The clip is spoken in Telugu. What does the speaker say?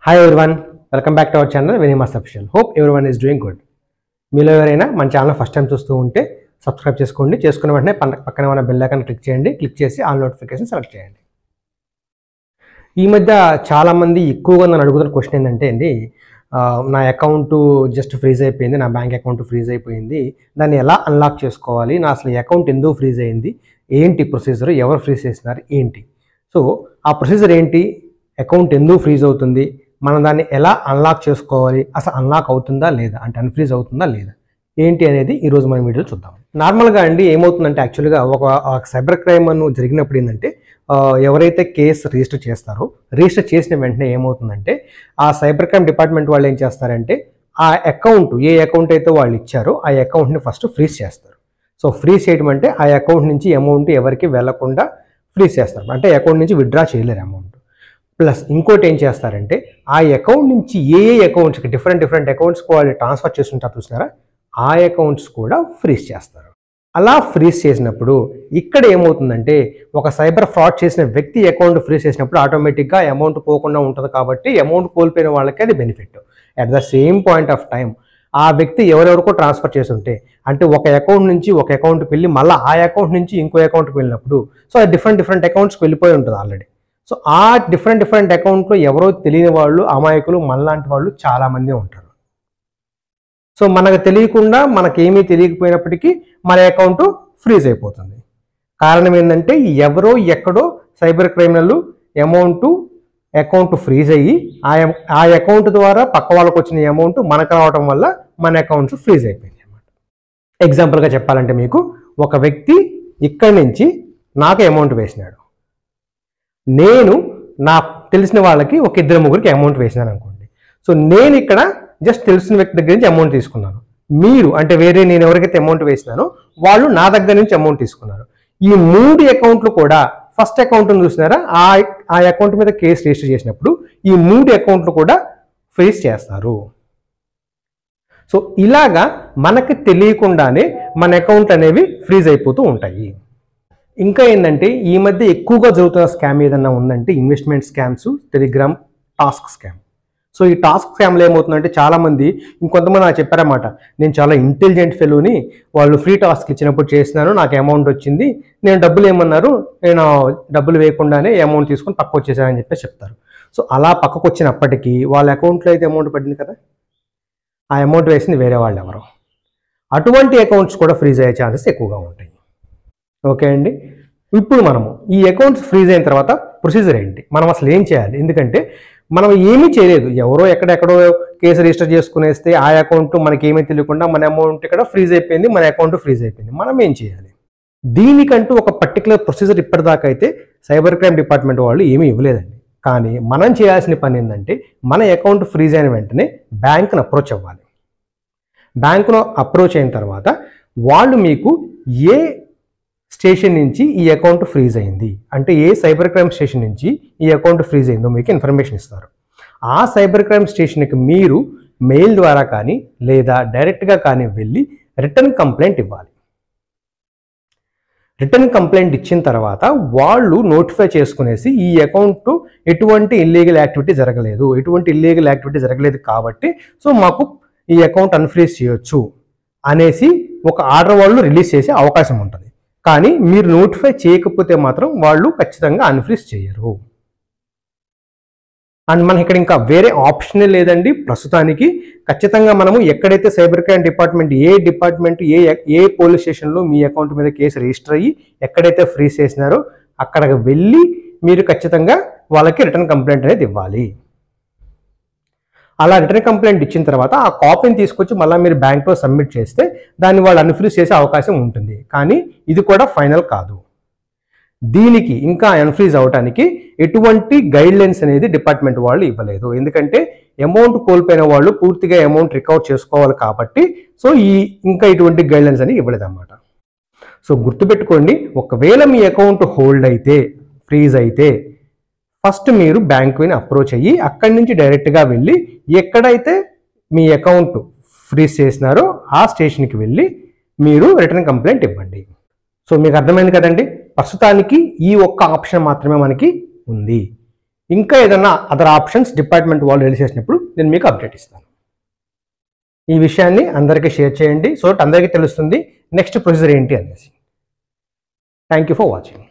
Hi everyone, welcome back to our channel Venimas Official. Hope everyone is doing good. మీలో ఎవరైనా మన ఛానల్ ఫస్ట్ టైం చూస్తూ ఉంటే సబ్స్క్రైబ్ చేసుకోండి. చేసుకున్న వెంటనే పక్కన ఉన్న బెల్ ఐకాన్ క్లిక్ చేయండి. క్లిక్ చేసి ఆల్ నోటిఫికేషన్ సెలెక్ట్ చేయండి. ఈ మధ్య చాలామంది ఎక్కువగా నన్ను అడుగుతున్న క్వశ్చన్ ఏంటంటే అండి, నా అకౌంట్ జస్ట్ ఫ్రీజ్ అయిపోయింది, నా బ్యాంక్ అకౌంట్ ఫ్రీజ్ అయిపోయింది, దాన్ని ఎలా అన్లాక్ చేసుకోవాలి, నా అసలు అకౌంట్ ఎందుకు ఫ్రీజ్ అయింది, ఏంటి ప్రొసీజర్, ఎవరు ఫ్రీజ్ చేస్తున్నారు ఏంటి. సో ఆ ప్రొసీజర్ ఏంటి, అకౌంట్ ఎందుకు ఫ్రీజ్ అవుతుంది, మనం దాన్ని ఎలా అన్లాక్ చేసుకోవాలి, అసలు అన్లాక్ అవుతుందా లేదా, అంటే అన్ఫ్రీజ్ అవుతుందా లేదా, ఏంటి అనేది ఈరోజు మనం వీడియోలో చూద్దాం. నార్మల్గా అండి ఏమవుతుందంటే, యాక్చువల్గా ఒక సైబర్ క్రైమ్ జరిగినప్పుడు ఏంటంటే, ఎవరైతే కేసు రిజిస్టర్ చేస్తారో, రిజిస్టర్ చేసిన వెంటనే ఏమవుతుందంటే, ఆ సైబర్ క్రైమ్ డిపార్ట్మెంట్ వాళ్ళు ఏం చేస్తారంటే, ఆ అకౌంట్ ఏ అకౌంట్ అయితే వాళ్ళు ఇచ్చారో ఆ అకౌంట్ని ఫస్ట్ ఫ్రీజ్ చేస్తారు. సో ఫ్రీజ్ చేయడం అంటే ఆ అకౌంట్ నుంచి అమౌంట్ ఎవరికి వెళ్లకుండా ఫ్రీజ్ చేస్తారు, అంటే అకౌంట్ నుంచి విత్డ్రా చేయలేరు అమౌంట్. ప్లస్ ఇంకోటి ఏం చేస్తారంటే, ఆ అకౌంట్ నుంచి ఏ అకౌంట్స్కి డిఫరెంట్ అకౌంట్స్కి వాళ్ళు ట్రాన్స్ఫర్ చేస్తుంటారు చూసినారా, ఆ అకౌంట్స్ కూడా ఫ్రీజ్ చేస్తారు. అలా ఫ్రీజ్ చేసినప్పుడు ఇక్కడ ఏమవుతుందంటే, ఒక సైబర్ ఫ్రాడ్ చేసిన వ్యక్తి అకౌంట్ ఫ్రీజ్ చేసినప్పుడు ఆటోమేటిక్గా అమౌంట్ పోకుండా ఉంటుంది, కాబట్టి అమౌంట్ కోల్పోయిన వాళ్ళకి అది benefit. At the same point of time ఆ వ్యక్తి ఎవరెవరికో ట్రాన్స్ఫర్ చేస్తుంటే, అంటే ఒక అకౌంట్ నుంచి ఒక అకౌంట్కి వెళ్ళి మళ్ళీ ఆ అకౌంట్ నుంచి ఇంకో అకౌంట్కి వెళ్ళినప్పుడు, సో అది డిఫరెంట్ అకౌంట్స్కి వెళ్ళిపోయి ఉంటుంది ఆల్రెడీ. సో ఆ డిఫరెంట్ అకౌంట్లో ఎవరో తెలియని వాళ్ళు, అమాయకులు, మనలాంటి వాళ్ళు చాలామంది ఉంటారు. సో మనకు తెలియకుండా, మనకేమీ తెలియకపోయినప్పటికీ మన అకౌంట్ ఫ్రీజ్ అయిపోతుంది. కారణం ఏంటంటే, ఎవరో ఎక్కడో సైబర్ క్రిమినల్ అకౌంట్ ఫ్రీజ్ అయ్యి ఆ అకౌంట్ ద్వారా పక్క వాళ్ళకి వచ్చిన అమౌంట్ మనకు రావడం వల్ల మన అకౌంట్స్ ఫ్రీజ్ అయిపోయింది అన్నమాట. ఎగ్జాంపుల్గా చెప్పాలంటే, మీకు ఒక వ్యక్తి ఇక్కడి నుంచి నాకు అమౌంట్ వేసినాడు, నేను నాకు తెలిసిన వాళ్ళకి ఒక 2-3 అమౌంట్ వేసినాను అనుకోండి. సో నేను ఇక్కడ జస్ట్ తెలిసిన వ్యక్తి దగ్గర నుంచి అమౌంట్ తీసుకున్నాను, మీరు అంటే వేరే నేను ఎవరికైతే అమౌంట్ వేసినానో వాళ్ళు నా దగ్గర నుంచి అమౌంట్ తీసుకున్నారు. ఈ 3 అకౌంట్లు కూడా ఫస్ట్ అకౌంట్ని చూసినారా, ఆ అకౌంట్ మీద కేసు రిజిస్టర్ చేసినప్పుడు ఈ 3 అకౌంట్లు కూడా ఫ్రీజ్ చేస్తారు. సో ఇలాగా మనకి తెలియకుండానే మన అకౌంట్ అనేవి ఫ్రీజ్ అయిపోతూ ఉంటాయి. ఇంకా ఏంటంటే, ఈ మధ్య ఎక్కువగా జరుగుతున్న స్కామ్ ఏదన్నా ఉందంటే investment scams, Telegram task scam. So ఈ టాస్క్ స్కామ్లో ఏమవుతుందంటే, చాలామంది ఇంకొంతమంది నాకు చెప్పారన్నమాట, నేను చాలా ఇంటెలిజెంట్ ఫెలోని, వాళ్ళు ఫ్రీ టాస్క్ ఇచ్చినప్పుడు చేసినాను, నాకు అమౌంట్ వచ్చింది, నేను డబ్బులు ఏమన్నారు, నేను డబ్బులు వేయకుండానే అమౌంట్ తీసుకొని పక్కకు వచ్చేసానని చెప్పేసి చెప్తారు. సో అలా పక్కకు వచ్చినప్పటికీ వాళ్ళ అకౌంట్లో అయితే అమౌంట్ పడింది కదా, ఆ అమౌంట్ వేసింది వేరే వాళ్ళు ఎవరో. అటువంటి అకౌంట్స్ కూడా ఫ్రీజ్ అయ్యే ఛాన్సెస్ ఎక్కువగా ఉంటాయి. ఓకే అండి, ఇప్పుడు మనము ఈ అకౌంట్స్ ఫ్రీజ్ అయిన తర్వాత ప్రొసీజర్ ఏంటి, మనం అసలు ఏం చేయాలి, ఎందుకంటే మనం ఏమీ చేయలేదు, ఎవరో ఎక్కడెక్కడో కేసు రిజిస్టర్ చేసుకునేస్తే ఆ అకౌంట్ మనకేమీ తెలియకుండా మన అమౌంట్ ఇక్కడ ఫ్రీజ్ అయిపోయింది, మన అకౌంట్ ఫ్రీజ్ అయిపోయింది. మనం ఏం చేయాలి, దీనికంటూ ఒక పర్టికులర్ ప్రొసీజర్ ఇప్పటిదాకా అయితే సైబర్ క్రైమ్ డిపార్ట్మెంట్ వాళ్ళు ఏమీ ఇవ్వలేదండి. కానీ మనం చేయాల్సిన పని ఏంటంటే, మన అకౌంట్ ఫ్రీజ్ అయిన వెంటనే బ్యాంకును అప్రోచ్ అవ్వాలి. బ్యాంకును అప్రోచ్ అయిన తర్వాత వాళ్ళు మీకు ఏ స్టేషన్ నుంచి ఈ అకౌంట్ ఫ్రీజ్ అయింది, అంటే ఏ సైబర్ క్రైమ్ స్టేషన్ నుంచి ఈ అకౌంట్ ఫ్రీజ్ అయిందో మీకు ఇన్ఫర్మేషన్ ఇస్తారు. ఆ సైబర్ క్రైమ్ స్టేషన్కి మీరు మెయిల్ ద్వారా కానీ లేదా డైరెక్ట్గా కానీ వెళ్ళి రిటర్న్ కంప్లైంట్ ఇవ్వాలి. రిటర్న్ కంప్లైంట్ ఇచ్చిన తర్వాత వాళ్ళు నోటిఫై చేసుకునేసి, ఈ అకౌంట్ ఎటువంటి ఇల్లీగల్ యాక్టివిటీ జరగలేదు కాబట్టి సో మాకు ఈ అకౌంట్ అన్ఫ్రీజ్ చేయొచ్చు అనేసి ఒక ఆర్డర్ వాళ్ళు రిలీజ్ చేసే అవకాశం ఉంటుంది. కానీ మీరు నోటిఫై చేయకపోతే మాత్రం వాళ్ళు ఖచ్చితంగా అన్ఫ్రీజ్ చేయరు. అండ్ మనకి ఇక్కడ ఇంకా వేరే ఆప్షనే లేదండి ప్రస్తుతానికి. ఖచ్చితంగా మనము ఎక్కడైతే సైబర్ క్రైమ్ డిపార్ట్మెంట్ ఏ పోలీస్ స్టేషన్లో మీ అకౌంట్ మీద కేసు రిజిస్టర్ అయ్యి ఎక్కడైతే ఫ్రీజ్ చేసినారో అక్కడికి వెళ్ళి మీరు ఖచ్చితంగా వాళ్ళకి రిటర్న్ కంప్లైంట్ అనేది ఇవ్వాలి. అలా రిటర్న్ కంప్లైంట్ ఇచ్చిన తర్వాత ఆ కాపీని తీసుకొచ్చి మళ్ళీ మీరు బ్యాంక్లో సబ్మిట్ చేస్తే దాన్ని వాళ్ళు అన్ఫ్రీజ్ చేసే అవకాశం ఉంటుంది. కానీ ఇది కూడా ఫైనల్ కాదు. దీనికి ఇంకా అన్ఫ్రీజ్ అవడానికి ఎటువంటి గైడ్లైన్స్ అనేది డిపార్ట్మెంట్ వాళ్ళు ఇవ్వలేదు, ఎందుకంటే అమౌంట్ కోల్పోయిన వాళ్ళు పూర్తిగా అమౌంట్ రికవర్ చేసుకోవాలి కాబట్టి. సో ఇంకా ఇటువంటి గైడ్లైన్స్ అని ఇవ్వలేదు అన్నమాట. సో గుర్తుపెట్టుకోండి, ఒకవేళ మీ అకౌంట్ హోల్డ్ అయితే, ఫ్రీజ్ అయితే, ఫస్ట్ మీరు బ్యాంకుని అప్రోచ్ అయ్యి అక్కడి నుంచి డైరెక్ట్గా వెళ్ళి ఎక్కడైతే మీ అకౌంట్ ఫ్రీజ్ చేసినారో ఆ స్టేషన్కి వెళ్ళి మీరు రిటర్న్ కంప్లైంట్ ఇవ్వండి. సో మీకు అర్థమైంది కదండి, ప్రస్తుతానికి ఈ ఒక్క ఆప్షన్ మాత్రమే మనకి ఉంది. ఇంకా ఏదైనా అదర్ ఆప్షన్స్ డిపార్ట్మెంట్ వాళ్ళు రిలీజ్ చేసినప్పుడు నేను మీకు అప్డేట్ ఇస్తాను. ఈ విషయాన్ని అందరికీ షేర్ చేయండి, సో అందరికీ తెలుస్తుంది నెక్స్ట్ ప్రొసీజర్ ఏంటి అనేసి. Thank you for watching.